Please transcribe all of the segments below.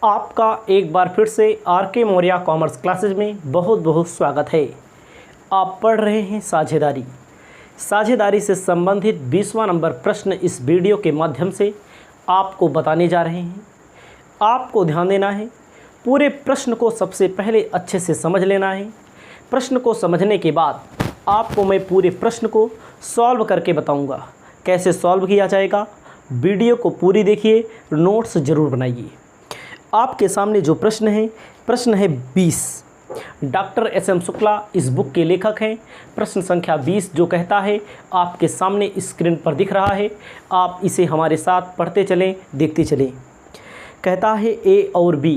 आपका एक बार फिर से आर.के. मौर्य कॉमर्स क्लासेज में बहुत बहुत स्वागत है। आप पढ़ रहे हैं साझेदारी। साझेदारी से संबंधित 20वां नंबर प्रश्न इस वीडियो के माध्यम से आपको बताने जा रहे हैं। आपको ध्यान देना है, पूरे प्रश्न को सबसे पहले अच्छे से समझ लेना है। प्रश्न को समझने के बाद आपको मैं पूरे प्रश्न को सॉल्व करके बताऊंगा। कैसे सॉल्व किया जाएगा, वीडियो को पूरी देखिए, नोट्स ज़रूर बनाइए। आपके सामने जो प्रश्न है 20। Doctor SM. शुक्ला इस बुक के लेखक हैं। प्रश्न संख्या 20 जो कहता है आपके सामने स्क्रीन पर दिख रहा है, आप इसे हमारे साथ पढ़ते चलें, देखते चलें। कहता है ए और बी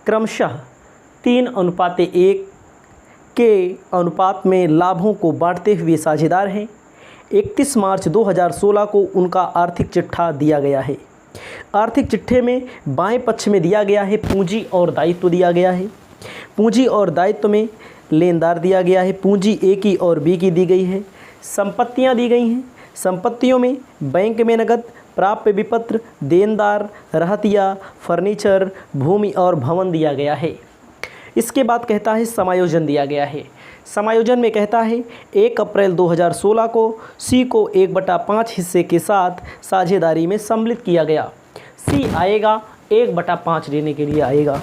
क्रमशः 3:1 के अनुपात में लाभों को बांटते हुए साझेदार हैं। 31 मार्च 2016 को उनका आर्थिक चिट्ठा दिया गया है। आर्थिक चिट्ठे में बाएं पक्ष में दिया गया है पूंजी और दायित्व दिया गया है। पूंजी और दायित्व में लेनदार दिया गया है। पूंजी ए की और बी की दी गई है। संपत्तियां दी गई हैं। संपत्तियों में बैंक में नकद, प्राप्य विपत्र, देनदार, रहतिया, फर्नीचर, भूमि और भवन दिया गया है। इसके बाद कहता है समायोजन दिया गया है। समायोजन में कहता है 1 अप्रैल 2016 को सी को 1/5 हिस्से के साथ साझेदारी में सम्मिलित किया गया। सी आएगा 1/5 देने के लिए आएगा।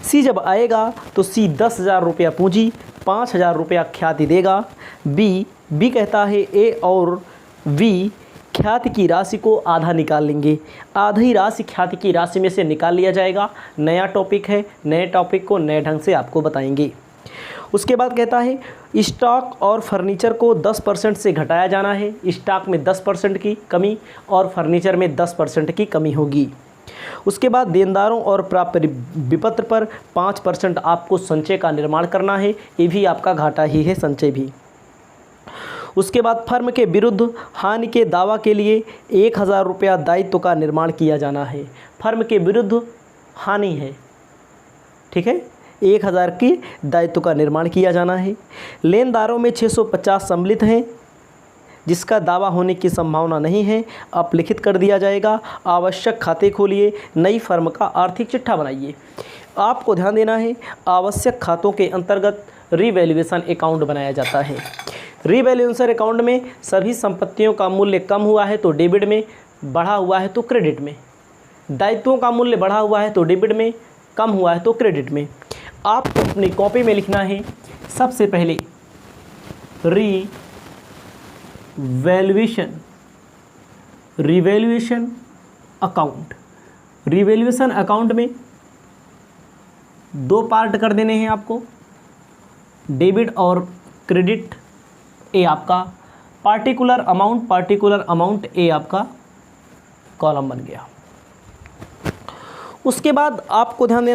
सी जब आएगा तो सी 10,000 रुपया पूंजी, 5,000 रुपया ख्याति देगा। बी कहता है ए और वी ख्याति की राशि को आधा निकाल लेंगे। आधी राशि ख्याति की राशि में से निकाल लिया जाएगा। नया टॉपिक है, नए टॉपिक को नए ढंग से आपको बताएंगे। उसके बाद कहता है स्टॉक और फर्नीचर को 10% से घटाया जाना है। स्टॉक में 10% की कमी और फर्नीचर में 10% की कमी होगी। उसके बाद देनदारों और प्राप्य विपत्र पर 5% आपको संचय का निर्माण करना है। ये भी आपका घाटा ही है, संचय भी। उसके बाद फर्म के विरुद्ध हानि के दावा के लिए 1,000 रुपया दायित्व का निर्माण किया जाना है। फर्म के विरुद्ध हानि है, ठीक है, 1,000 की दायित्व का निर्माण किया जाना है। लेनदारों में 650 सम्मिलित हैं जिसका दावा होने की संभावना नहीं है, आप लिखित कर दिया जाएगा। आवश्यक खाते खोलिए, नई फर्म का आर्थिक चिट्ठा बनाइए। आपको ध्यान देना है, आवश्यक खातों के अंतर्गत रीवैल्यूएशन अकाउंट बनाया जाता है। रीवैल्यूएशन अकाउंट में सभी संपत्तियों का मूल्य कम हुआ है तो डेबिट में, बढ़ा हुआ है तो क्रेडिट में। दायित्वों का मूल्य बढ़ा हुआ है तो डेबिट में, कम हुआ है तो क्रेडिट में। आपको अपनी कॉपी में लिखना है सबसे पहले रिवैल्यूएशन अकाउंट। रिवैल्यूएशन अकाउंट में 2 पार्ट कर देने हैं आपको, डेबिट और क्रेडिट। ए आपका पार्टिकुलर अमाउंट ए आपका कॉलम बन गया। उसके बाद आपको ध्यान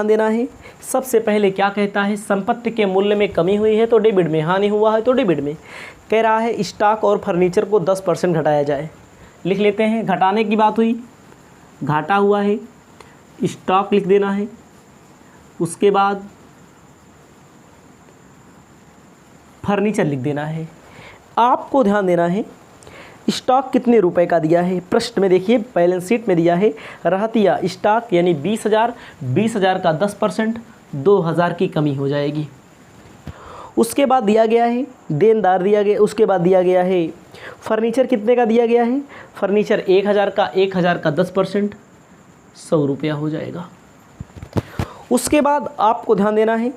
देना है सबसे पहले क्या कहता है, संपत्ति के मूल्य में कमी हुई है तो डेबिट में, हानि हुआ है तो डेबिट में। कह रहा है स्टॉक और फर्नीचर को 10% घटाया जाए। लिख लेते हैं, घटाने की बात हुई, घाटा हुआ है, स्टॉक लिख देना है। उसके बाद फर्नीचर लिख देना है। आपको ध्यान देना है स्टॉक कितने रुपए का दिया है। प्रश्न में देखिए, बैलेंस शीट में दिया है रहतिया स्टॉक यानी 20,000 का 10%, 2,000 की कमी हो जाएगी। उसके बाद दिया गया है देनदार दिया गया। उसके बाद दिया गया है फर्नीचर कितने का दिया गया है। फर्नीचर 1,000 का 10%, 100 रुपया हो जाएगा। उसके बाद आपको ध्यान देना है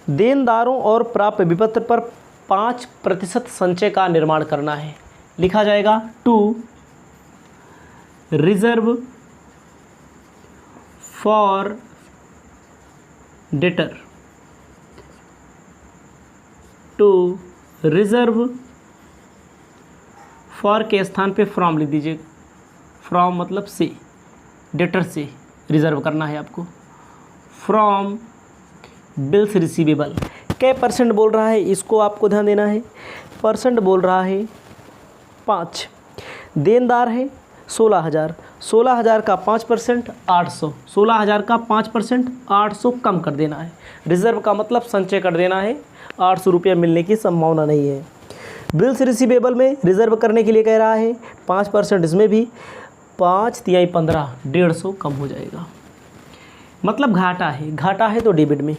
देनदारों और प्राप्य विपत्र पर 5% संचय का निर्माण करना है। लिखा जाएगा to reserve for debtor. To reserve for के स्थान पे फ्रॉम लिख दीजिए। फ्रॉम मतलब से, डेटर से रिजर्व करना है आपको। From bills receivable. क्या % बोल रहा है, इसको आपको ध्यान देना है। % बोल रहा है 5। देनदार है 16,000 का 5% 800। 16,000 का 5% 800 कम कर देना है। रिजर्व का मतलब संचय कर देना है, 800 रुपया मिलने की संभावना नहीं है। बिल्स रिसीवेबल में रिजर्व करने के लिए कह रहा है 5% इसमें भी, 5 तिहाई 15, 150 कम हो जाएगा, मतलब घाटा है तो डेबिट में।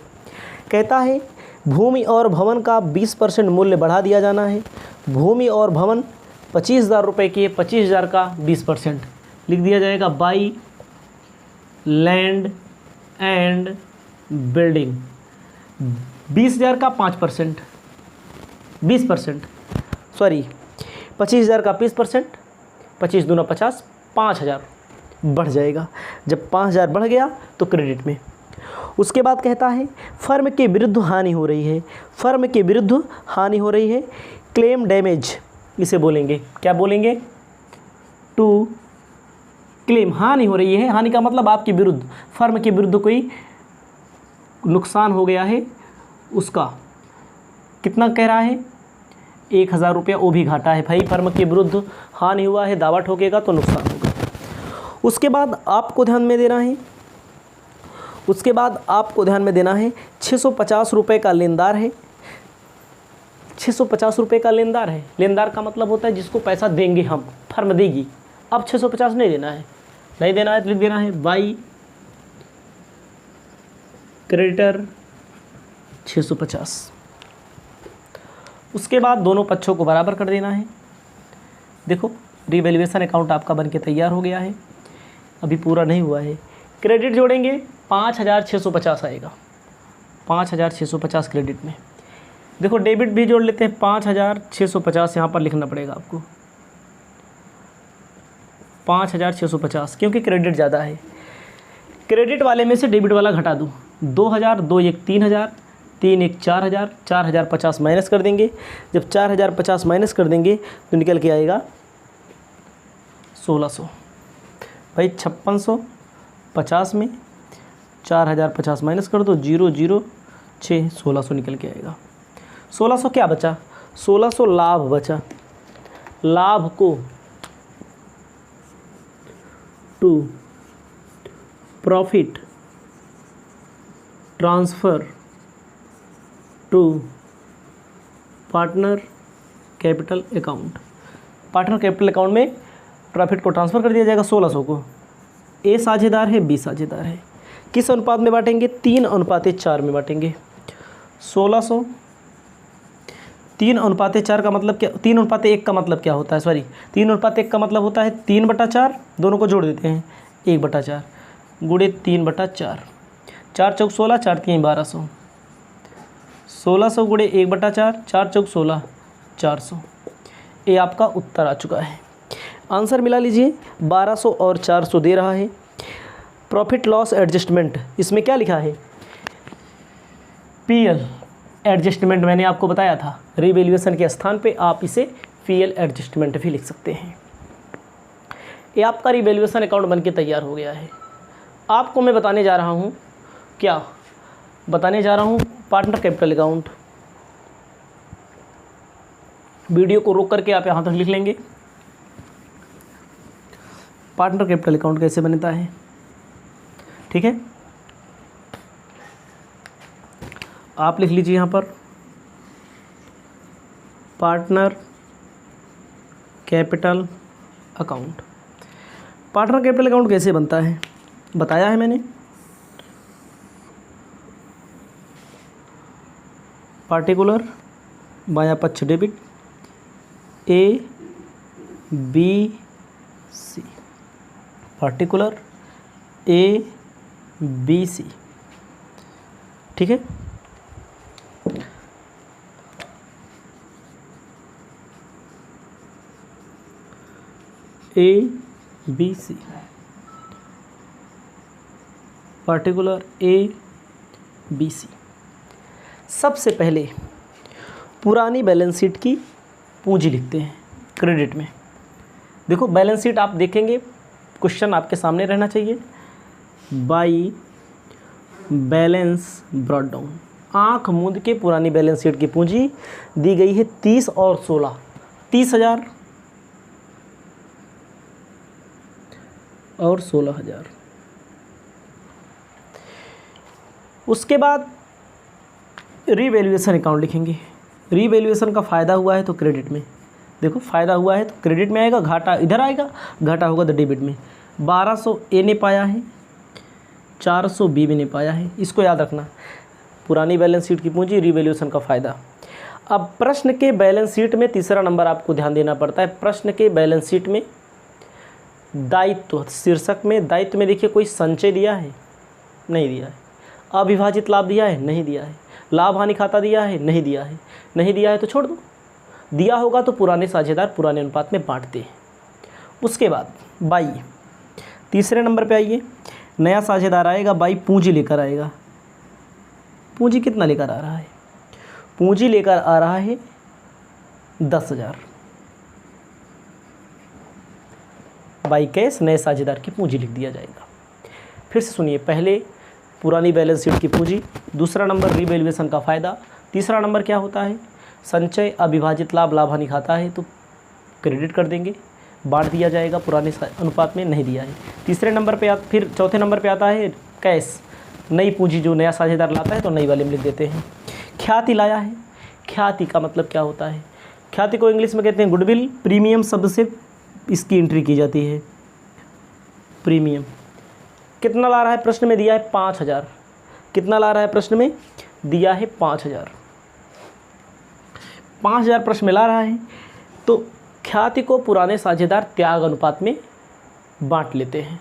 कहता है भूमि और भवन का 20% मूल्य बढ़ा दिया जाना है। भूमि और भवन 25,000 रुपये की है, 25,000 का 20% लिख दिया जाएगा बाई लैंड एंड बिल्डिंग। 20,000 का 5%, 20%, सॉरी 25,000 का 20%, 25 दूना 50, 5,000 बढ़ जाएगा। जब 5,000 बढ़ गया तो क्रेडिट में। उसके बाद कहता है फर्म के विरुद्ध हानि हो रही है, फर्म के विरुद्ध हानि हो रही है, क्लेम डैमेज इसे बोलेंगे, क्या बोलेंगे, टू क्लेम, हानि हो रही है, हानि का मतलब आपके विरुद्ध, फर्म के विरुद्ध कोई नुकसान हो गया है, उसका कितना कह रहा है, 1,000 रुपया, वो भी घाटा है भाई, फर्म के विरुद्ध हानि हुआ है, दावा ठोकेगा तो नुकसान होगा। उसके बाद आपको ध्यान में देना है, उसके बाद आपको ध्यान में देना है 650 रुपये का लेनदार है, 650 रुपये का लेनदार है। लेनदार का मतलब होता है जिसको पैसा देंगे हम, फर्म देगी। अब 650 नहीं देना है, नहीं देना है तो लिख देना है बाई क्रेडिटर 650। उसके बाद दोनों पक्षों को बराबर कर देना है। देखो रिवैल्यूएशन अकाउंट आपका बन के तैयार हो गया है, अभी पूरा नहीं हुआ है। क्रेडिट जोड़ेंगे 5,650 आएगा, 5,650 क्रेडिट में। देखो डेबिट भी जोड़ लेते हैं, 5,650 यहाँ पर लिखना पड़ेगा आपको, 5,650, क्योंकि क्रेडिट ज़्यादा है। क्रेडिट वाले में से डेबिट वाला घटा दूँ, 2,000, 2 1 3,000, 3 1 4,000, 4,050 माइनस कर देंगे। जब 4,050 माइनस कर देंगे तो निकल के आएगा 1,600। भाई 5650 में 4,050 माइनस कर दो, 0 0 6, 1,600 निकल के आएगा। 1,600 क्या बचा, 1,600 लाभ बचा। लाभ को to profit transfer to partner capital account. Partner capital account में प्रॉफिट को ट्रांसफ़र कर दिया जाएगा 1,600 को। ए साझेदार है, बी साझेदार है। किस अनुपात में बांटेंगे, 3:4 में बांटेंगे। 1,600 3:4 का मतलब क्या, 3:1 का मतलब क्या होता है, सॉरी 3:1 का मतलब होता है 3/4, दोनों को जोड़ देते हैं 1/4 गुणे 3/4, 4 चौक 16, 4 3 1200, 1,600 गुणे 1/4, 4 चौक 16, 400। ये आपका उत्तर आ चुका है। आंसर मिला लीजिए, 1200 और 400 दे रहा है। प्रॉफिट लॉस एडजस्टमेंट, इसमें क्या लिखा है, पीएल एडजस्टमेंट, मैंने आपको बताया था रिवैल्यूएशन के स्थान पे आप इसे पीएल एडजस्टमेंट भी लिख सकते हैं। ये आपका रिवैल्यूएशन अकाउंट बनके तैयार हो गया है। आपको मैं बताने जा रहा हूँ, क्या बताने जा रहा हूँ, पार्टनर कैपिटल अकाउंट। वीडियो को रोक करके आप यहाँ तक लिख लेंगे, पार्टनर कैपिटल अकाउंट कैसे बनता है, ठीक है। आप लिख लीजिए यहाँ पर partner capital account. Partner capital account कैसे बनता है बताया है मैंने। पार्टिकुलर बायां पक्ष debit, A B C, particular A B C, ठीक है। A B C, particular A B C. सबसे पहले पुरानी बैलेंस शीट की पूंजी लिखते हैं क्रेडिट में। देखो बैलेंस शीट आप देखेंगे, क्वेश्चन आपके सामने रहना चाहिए, बाई बैलेंस ब्रॉट डाउन, आँख मूंद के पुरानी बैलेंस शीट की पूंजी दी गई है 30 और 16, 30,000 और 16,000। उसके बाद रीवैल्यूएशन अकाउंट लिखेंगे। रीवैल्यूएशन का फ़ायदा हुआ है तो क्रेडिट में, देखो फ़ायदा हुआ है तो क्रेडिट में आएगा, घाटा इधर आएगा, घाटा होगा तो डेबिट में। 1200 ए ने पाया है, 400 बी ने पाया है, इसको याद रखना। पुरानी बैलेंस शीट की पूंजी, रिवैल्यूएशन का फ़ायदा। अब प्रश्न के बैलेंस शीट में तीसरा नंबर आपको ध्यान देना पड़ता है। प्रश्न के बैलेंस शीट में दायित्व शीर्षक में, दायित्व में देखिए कोई संचय दिया है, नहीं दिया है। अविभाजित लाभ दिया है, नहीं दिया है। लाभ हानि खाता दिया है, नहीं दिया है। नहीं दिया है तो छोड़ दो, दिया होगा तो पुराने साझेदार पुराने अनुपात में बांटते हैं। उसके बाद बाई, तीसरे नंबर पे आइए। नया साझेदार आएगा, बाई पूंजी लेकर आएगा। पूंजी कितना लेकर आ रहा है? पूंजी लेकर आ रहा है 10,000। बाई कैश नए साझेदार की पूंजी लिख दिया जाएगा। फिर से सुनिए, पहले पुरानी बैलेंस शीट की पूंजी, दूसरा नंबर रिवैल्यूएशन का फ़ायदा, तीसरा नंबर क्या होता है? संचय, अविभाजित लाभ, लाभ हानि खाता है तो क्रेडिट कर देंगे, बांट दिया जाएगा पुराने अनुपात में, नहीं दिया है। तीसरे नंबर पे फिर चौथे नंबर पे आता है कैश, नई पूंजी जो नया साझेदार लाता है तो नई वाले में लिख देते हैं। ख्याति लाया है, ख्याति का मतलब क्या होता है? ख्याति को इंग्लिश में कहते हैं गुडविल। प्रीमियम शब्द से इसकी एंट्री की जाती है, प्रीमियम। कितना ला रहा है? प्रश्न में दिया है 5,000। कितना ला रहा है? प्रश्न में दिया है 5,000। 5,000 प्रश्न में ला रहा है तो ख्याति को पुराने साझेदार त्याग अनुपात में बांट लेते हैं।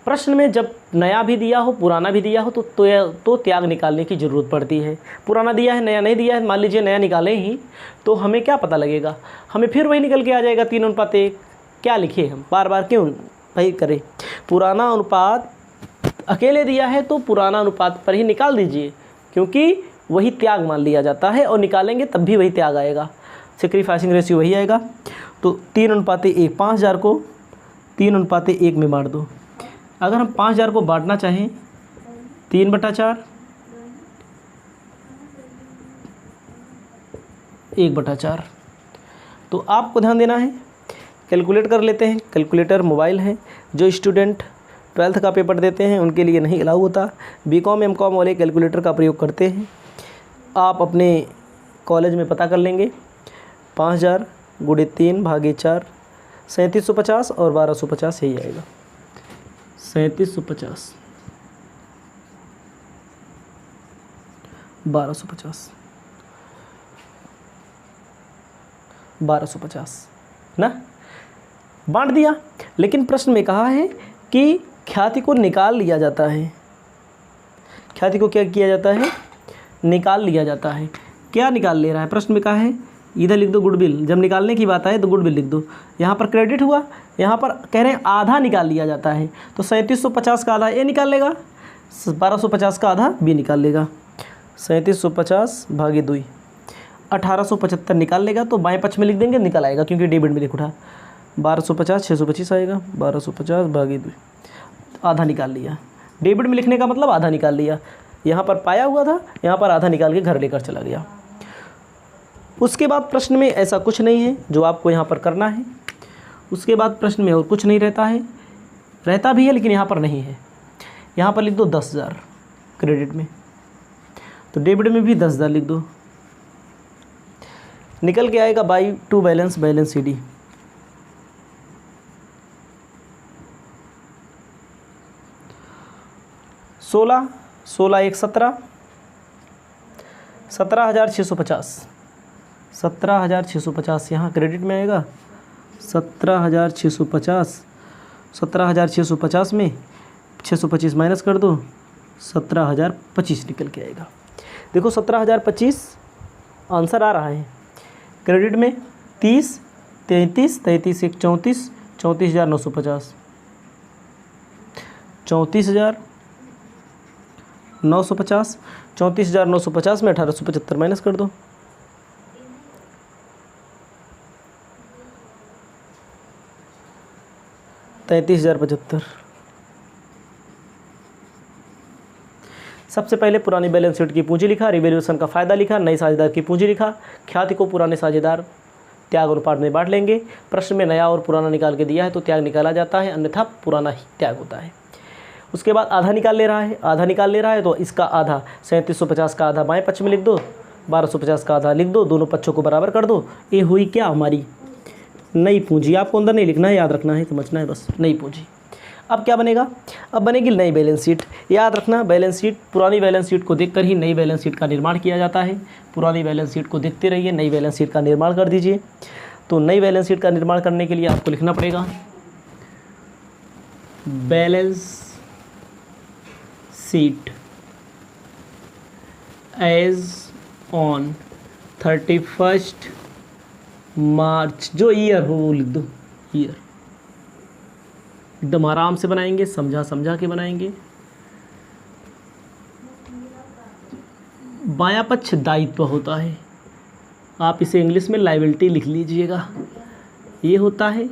प्रश्न में जब नया भी दिया हो पुराना भी दिया हो तो त्याग निकालने की ज़रूरत पड़ती है। पुराना दिया है नया नहीं दिया है, मान लीजिए नया निकालें ही तो हमें क्या पता लगेगा? हमें फिर वही निकल के आ जाएगा 3:1। क्या लिखे हम बार बार क्यों भाई करें? पुराना अनुपात अकेले दिया है तो पुराना अनुपात पर ही निकाल दीजिए, क्योंकि वही त्याग मान लिया जाता है और निकालेंगे तब भी वही त्याग आएगा, सेक्रीफाइसिंग रेशियो वही आएगा। तो 3:1, 5,000 को 3:1 में बांट दो। अगर हम 5,000 को बांटना चाहें 3/4, 1/4, तो आपको ध्यान देना है। कैलकुलेट कर लेते हैं, कैलकुलेटर मोबाइल है। जो स्टूडेंट 12th का पेपर देते हैं उनके लिए नहीं अलाउ होता। बीकॉम एमकॉम वाले कैलकुलेटर का प्रयोग करते हैं। आप अपने कॉलेज में पता कर लेंगे। 5,000 × 3 / 4 3750 और 1250 यही आएगा। 3750 1250 1250 ना, बांट दिया। लेकिन प्रश्न में कहा है कि ख्याति को निकाल लिया जाता है। ख्याति को क्या किया जाता है? निकाल लिया जाता है। क्या निकाल ले रहा है? प्रश्न में कहा है इधर लिख दो गुडविल। जब निकालने की बात आए तो गुडविल लिख दो। यहाँ पर क्रेडिट हुआ, यहाँ पर कह रहे हैं आधा निकाल लिया जाता है तो 3750 का आधा ए निकाल लेगा, 1250 का आधा बी निकाल लेगा। 3750 / 2 1875 निकाल लेगा तो बाएं पक्ष में लिख देंगे, निकल आएगा क्योंकि डेबिट में लिख उठा। 1250 625 आएगा, 1250 / 2 आधा निकाल लिया। डेबिट में लिखने का मतलब आधा निकाल लिया। यहाँ पर पाया हुआ था, यहाँ पर आधा निकाल के घर लेकर चला गया। उसके बाद प्रश्न में ऐसा कुछ नहीं है जो आपको यहाँ पर करना है। उसके बाद प्रश्न में और कुछ नहीं रहता है, रहता भी है लेकिन यहाँ पर नहीं है। यहाँ पर लिख दो 10,000 क्रेडिट में, तो डेबिट में भी 10,000 लिख दो। निकल के आएगा बाई टू बैलेंस CD। सोलह 1 17 17,650 17,650 यहाँ क्रेडिट में आएगा। 17,650 17,650 में 625 माइनस कर दो, 17,025 निकल के आएगा। देखो 17,025 आंसर आ रहा है। क्रेडिट में 30 33 33 1 34 34,950 34,950 34,950 में 1,875 माइनस कर दो, 33,075। सबसे पहले पुरानी बैलेंस शीट की पूंजी लिखा, रिवैल्यूएशन का फ़ायदा लिखा, नई साझेदार की पूंजी लिखा, ख्याति को पुराने साझेदार त्याग अनुपात में बांट लेंगे। प्रश्न में नया और पुराना निकाल के दिया है तो त्याग निकाला जाता है, अन्यथा पुराना ही त्याग होता है। उसके बाद आधा निकाल ले रहा है, आधा निकाल ले रहा है तो इसका आधा 3750 का आधा बाएं पक्ष में लिख दो, 1250 का आधा लिख दो, दोनों पक्षों को बराबर कर दो। ये हुई क्या हमारी नई पूंजी, आपको अंदर नहीं लिखना है, याद रखना है, समझना है बस, नई पूंजी। अब क्या बनेगा, अब बनेगी नई बैलेंस शीट। याद रखना, बैलेंस शीट, पुरानी बैलेंस शीट को देखकर ही नई बैलेंस शीट का निर्माण किया जाता है। पुरानी बैलेंस शीट को देखते रहिए, नई बैलेंस शीट का निर्माण कर दीजिए। तो नई बैलेंस शीट का निर्माण करने के लिए आपको लिखना पड़ेगा बैलेंस शीट एज ऑन 31 मार्च, जो ईयर हो वो लिख दो, ईयर। एकदम आराम से बनाएंगे, समझा समझा के बनाएंगे। बायां पक्ष दायित्व होता है, आप इसे इंग्लिश में लायबिलिटी लिख लीजिएगा। ये होता है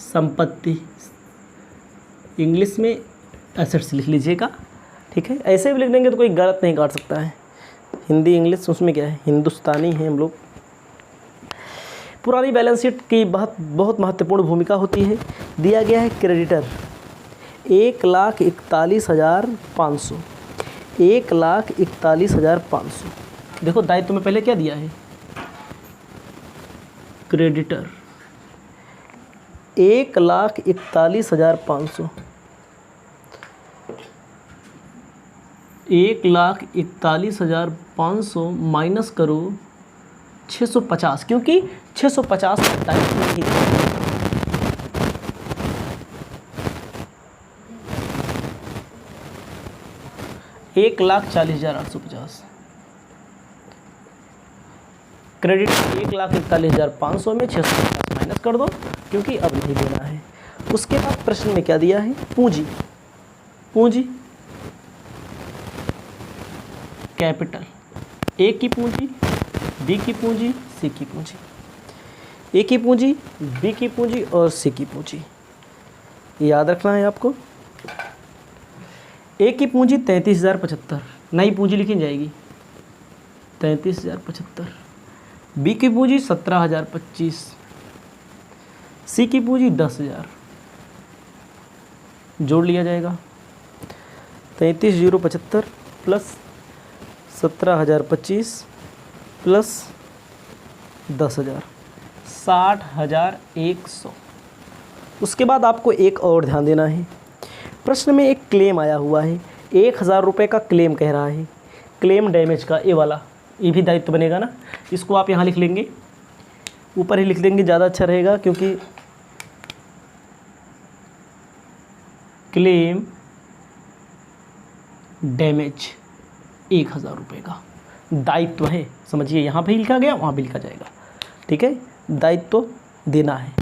संपत्ति, इंग्लिश में एसेट्स लिख लीजिएगा, ठीक है। ऐसे भी लिख देंगे तो कोई गलत नहीं काट सकता है। हिंदी इंग्लिश उसमें क्या है, हिंदुस्तानी है हम लोग। पुरानी बैलेंस शीट की बहुत महत्वपूर्ण भूमिका होती है। दिया गया है क्रेडिटर 1,41,500, 1,41,500। देखो दायित्व में पहले क्या दिया है, क्रेडिटर 1,41,500, 1,41,500 माइनस करो 650, क्योंकि 650 दायित्व नहीं था। एक 1,40,850 क्रेडिट 1,41,500 में 650 माइनस कर दो, क्योंकि अब नहीं देना है। उसके बाद प्रश्न में क्या दिया है, पूंजी, पूंजी कैपिटल, ए की पूंजी, बी की पूंजी, सी की पूंजी, ए की पूंजी, बी की पूंजी और सी की पूंजी। याद रखना है आपको। ए की पूंजी 33,075, नई पूंजी लिखी जाएगी 33,075। बी की पूंजी 17,025, सी की पूंजी 10,000, जोड़ लिया जाएगा 33,075 प्लस 17,025 प्लस 10,000, 60,100। उसके बाद आपको एक और ध्यान देना है, प्रश्न में एक क्लेम आया हुआ है, 1,000 रुपये का क्लेम कह रहा है, क्लेम डैमेज का, ये वाला, ये भी दायित्व बनेगा ना। इसको आप यहाँ लिख लेंगे, ऊपर ही लिख देंगे, ज़्यादा अच्छा रहेगा, क्योंकि क्लेम डैमेज 1,000 रुपये का दायित्व है, समझिए, यहाँ पे ही लिखा गया, वहाँ भी लिखा जाएगा, ठीक है। दायित्व देना है,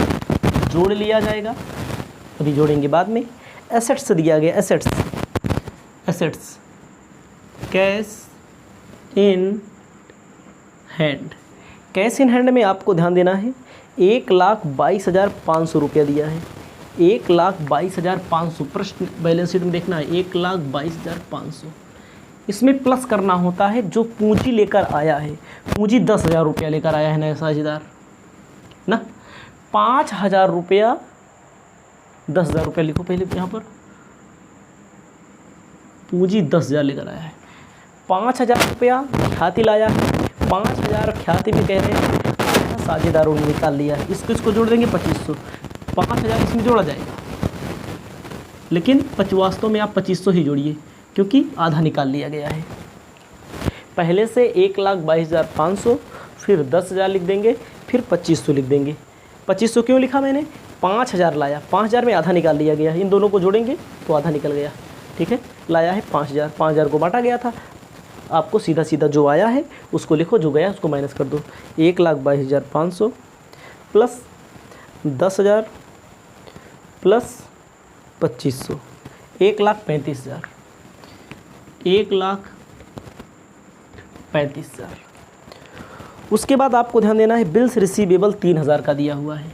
जोड़ लिया जाएगा, अभी जोड़ेंगे बाद में। एसेट्स दिया गया, assets, assets cash in hand, cash in hand में आपको ध्यान देना है 1,22,500 रुपया दिया है, 1,22,500। प्रश्न बैलेंस शीट में देखना है 1,22,500। इसमें प्लस करना होता है जो पूंजी लेकर आया है। पूंजी 10,000 रुपया लेकर आया है नया साझेदार ना, 5,000 रुपया, 10,000 रुपया लिखो पहले यहाँ पर, पूंजी 10,000 लेकर आया है, 5,000 रुपया ख्याति लाया है, 5,000 ख्याति भी कह रहे हैं, साझेदारों ने निकाल लिया है। इसको जोड़ देंगे 2500, 5,000 इसमें जोड़ा जाएगा, लेकिन वास्तव में आप 2500 ही जोड़िए, क्योंकि आधा निकाल लिया गया है। पहले से 1,22,500, फिर 10,000 लिख देंगे, फिर 2500 लिख देंगे। 2500 क्यों लिखा मैंने, 5,000 लाया, 5,000 में आधा निकाल लिया गया, इन दोनों को जोड़ेंगे तो आधा निकल गया, ठीक है। लाया है 5,000, 5,000 को बांटा गया था, आपको सीधा सीधा जो आया है उसको लिखो, जो गया उसको माइनस कर दो। 1,22,500 प्लस 10,000 प्लस 2500, 1,35,000, 1,35,000। उसके बाद आपको ध्यान देना है बिल्स रिसीवेबल 3,000 का दिया हुआ है,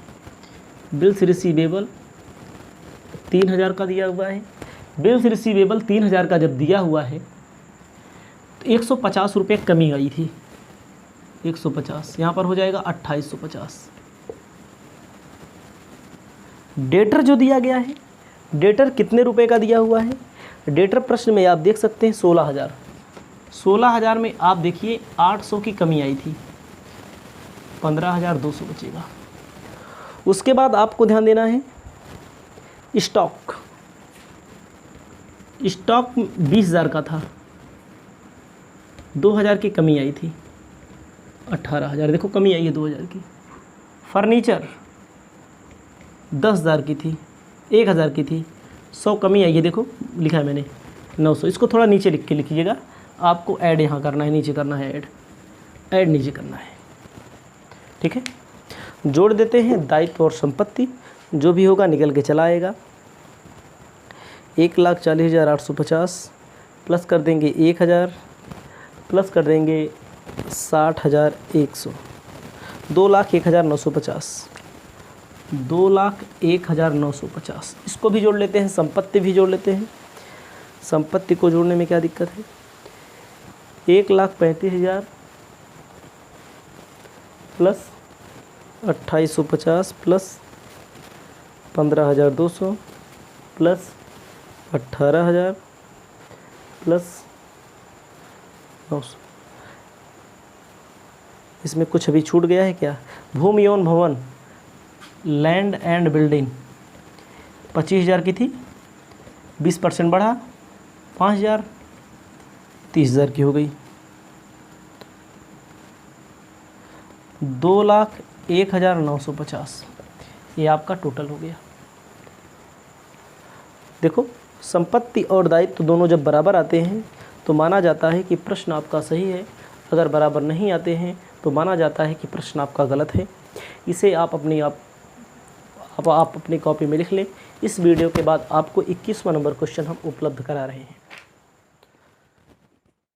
बिल्स रिसीवेबल 3,000 का दिया हुआ है। बिल्स रिसीवेबल 3,000 का जब दिया हुआ है तो 150 रुपये कमी आई थी, 150, यहाँ पर हो जाएगा 2,850। डेटर जो दिया गया है, डेटर कितने रुपए का दिया हुआ है, डेटर प्रश्न में आप देख सकते हैं 16,000, 16,000 में आप देखिए 800 की कमी आई थी, 15,200 बचेगा। उसके बाद आपको ध्यान देना है स्टॉक 20,000 का था, 2,000 की कमी आई थी, 18,000 देखो कमी आई है 2,000 की। फर्नीचर 10,000 की थी, 1,000 की थी, 100 कमी आई है, देखो लिखा है मैंने 900। इसको थोड़ा नीचे लिख के लिखिएगा, आपको ऐड यहाँ करना है, नीचे करना है, ऐड नीचे करना है, ठीक है। जोड़ देते हैं दायित्व और संपत्ति, जो भी होगा निकल के चला आएगा। 1,40,850 प्लस कर देंगे 1,000 प्लस कर देंगे 60,100, 2,01,950, 2,01,950। इसको भी जोड़ लेते हैं, संपत्ति भी जोड़ लेते हैं। संपत्ति को जोड़ने में क्या दिक्कत है? 1,35,000 प्लस 2,850 प्लस 15,200 प्लस 18,000 प्लस 900। इसमें कुछ अभी छूट गया है क्या? भूमि एवं भवन, लैंड एंड बिल्डिंग 25,000 की थी, 20% बढ़ा 5,000, 30,000 की हो गई। 2,01,950 ये आपका टोटल हो गया। देखो संपत्ति और दायित्व दोनों जब बराबर आते हैं तो माना जाता है कि प्रश्न आपका सही है, अगर बराबर नहीं आते हैं तो माना जाता है कि प्रश्न आपका गलत है। इसे आप अपनी कॉपी में लिख लें। इस वीडियो के बाद आपको 21वां नंबर क्वेश्चन हम उपलब्ध करा रहे हैं।